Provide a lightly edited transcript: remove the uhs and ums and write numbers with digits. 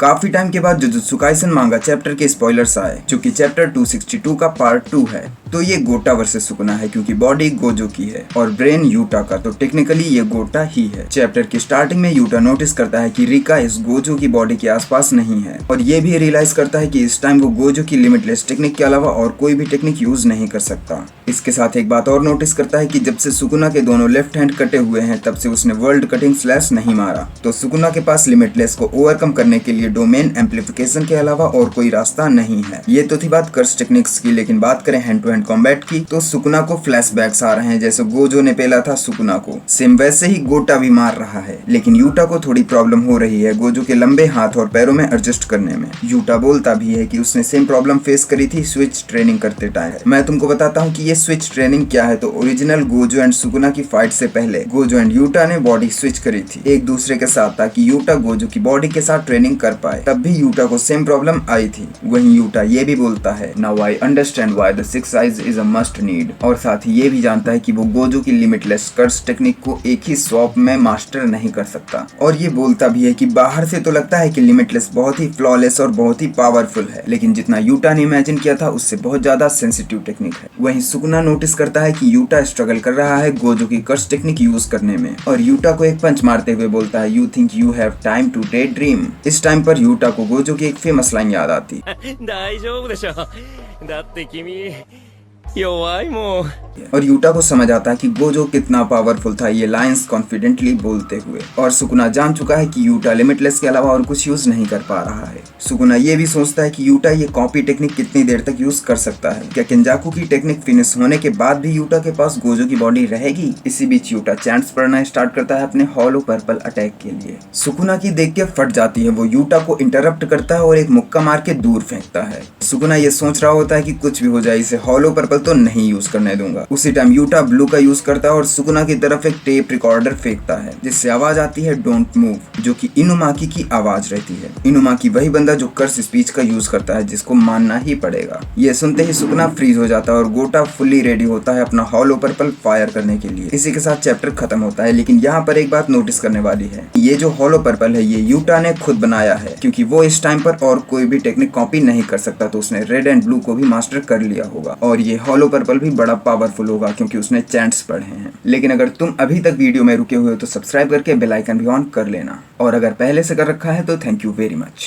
काफी टाइम के बाद जुजुत्सु काइसन मांगा चैप्टर के स्पॉयलर्स आए, जो कि चैप्टर 262 का पार्ट 2 है। तो ये गोटा वर्सेस सुकुना है, क्योंकि बॉडी गोजो की है और ब्रेन यूटा का, तो टेक्निकली ये गोटा ही है। चैप्टर की स्टार्टिंग में यूटा नोटिस करता है कि रिका इस गोजो की बॉडी के आसपास नहीं है, और ये भी रियलाइज करता है कि इस टाइम वो गोजो की लिमिटलेस टेक्निक के अलावा और कोई भी टेक्निक यूज नहीं कर सकता। इसके साथ एक बात और नोटिस करता है कि जब से सुकुना के दोनों लेफ्ट हैंड कटे हुए हैं, तब से उसने वर्ल्ड कटिंग स्लैश नहीं मारा। तो सुकुना के पास लिमिटलेस को ओवरकम करने के लिए डोमेन एम्पलीफिकेशन के अलावा और कोई रास्ता नहीं है। ये तो थी बात कर्स टेक्निक्स की, लेकिन बात करें हैंड टू हैंड कॉम्बैट की, तो सुकुना को फ्लैशबैक्स आ रहे हैं, जैसे गोजो ने पेला था सुकुना को, सेम वैसे ही गोटा भी मार रहा है। लेकिन यूटा को थोड़ी प्रॉब्लम हो रही है गोजो के लंबे हाथ और पैरों में एडजस्ट करने में। यूटा बोलता भी है कि उसने सेम प्रॉब्लम फेस करी थी स्विच ट्रेनिंग करते टाइम। मैं तुमको बताता हूँ कि ये स्विच ट्रेनिंग क्या है। तो ओरिजिनल गोजो एंड सुकुना की फाइट से पहले गोजो एंड यूटा ने बॉडी स्विच करी थी एक दूसरे के साथ, ताकि यूटा गोजो की बॉडी के साथ ट्रेनिंग कर पाए। तब भी यूटा को सेम प्रॉब्लम आई थी। वहीं यूटा ये भी बोलता है, now I understand why the six eyes is a must need, और साथ ही ये भी जानता है कि वो गोजो की लिमिटलेस कर्स टेक्निक को एक ही स्वैप में मास्टर नहीं कर सकता। और ये बोलता भी है कि बाहर से तो लगता है कि लिमिटलेस बहुत ही फ्लॉलेस और बहुत ही पावरफुल है, लेकिन जितना यूटा ने इमेजिन किया था उससे बहुत ज्यादा सेंसिटिव टेक्निक है। वहीं सुकुना नोटिस करता है कि यूटा स्ट्रगल कर रहा है गोजो की कर्स टेक्निक यूज करने में, और यूटा को एक पंच मारते हुए बोलता है, you think you have time to daydream. इस टाइम पर यूटा को गोजो की एक फेमस लाइन याद आती, 大丈夫でしょ。だって君弱いもん。 और यूटा को समझ आता है कि गोजो कितना पावरफुल था ये लाइंस कॉन्फिडेंटली बोलते हुए। और सुकुना जान चुका है कि यूटा लिमिटलेस के अलावा और कुछ यूज नहीं कर पा रहा है। सुकुना ये भी सोचता है कि यूटा ये कॉपी टेक्निक कितनी देर तक यूज कर सकता है। क्या केंजाकू की टेक्निक फिनिश होने के बाद भी यूटा के पास गोजो की बॉडी रहेगी? इसी बीच यूटा चैंट्स पढ़ना स्टार्ट करता है अपने हॉलो पर्पल अटैक के लिए। सुकुना की देख के फट जाती है। वो यूटा को इंटरप्ट करता है और एक मुक्का मार के दूर फेंकता है। सुकुना ये सोच रहा होता है कि कुछ भी हो जाए, इसे हॉलो पर्पल तो नहीं यूज करने दूंगा। उसी टाइम यूटा ब्लू का यूज करता है और सुकुना की तरफ एक टेप रिकॉर्डर फेंकता है, जिससे आवाज आती है डोंट मूव, जो कि इनुमाकी की आवाज रहती है। इनुमाकी वही बंदा जो कर्स स्पीच का यूज करता है, जिसको मानना ही पड़ेगा। ये सुनते ही सुकुना फ्रीज हो जाता है और गोटा फुल्ली रेडी होता है अपना हॉलो पर्पल फायर करने के लिए। इसी के साथ चैप्टर खत्म होता है। लेकिन यहाँ पर एक बात नोटिस करने वाली है, ये जो हॉलो पर्पल है ये यूटा ने खुद बनाया है, क्योंकि वो इस टाइम पर और कोई भी टेक्निक कॉपी नहीं कर सकता, तो उसने रेड एंड ब्लू को भी मास्टर कर लिया होगा। और ये हॉलो पर्पल भी बड़ा पावरफुल होगा, क्योंकि उसने चैंट्स पढ़े हैं। लेकिन अगर तुम अभी तक वीडियो में रुके हुए हो तो सब्सक्राइब करके बेल आइकन भी ऑन कर लेना, और अगर पहले से कर रखा है तो थैंक यू वेरी मच।